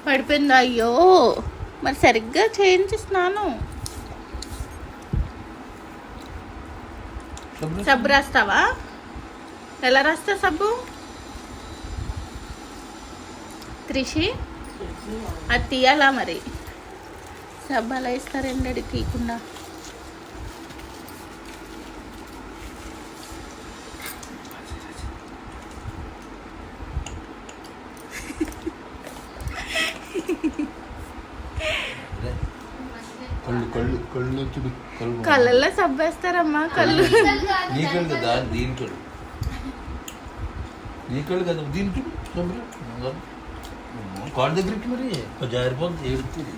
పడిపోయిందా? అయ్యో, మరి సరిగ్గా చేయించిస్తున్నాను. సబ్బు రాస్తావా? ఎలా రాస్తావు సబ్బు? త్రిషి అది తీయాలా మరి? సబ్బు అలా ఇస్తారండి, అది తీయకుండా. కళ్ళల్లో సబ్బు వేస్తారమ్మా. కళ్ళు నీ కళ్ళు కదా, దీని కళ్ళు. నీ కళ్ళు కదా, దీనికి కాళ్ళ దగ్గరికి మరి జారిపోతుంది, ఏడుతుంది.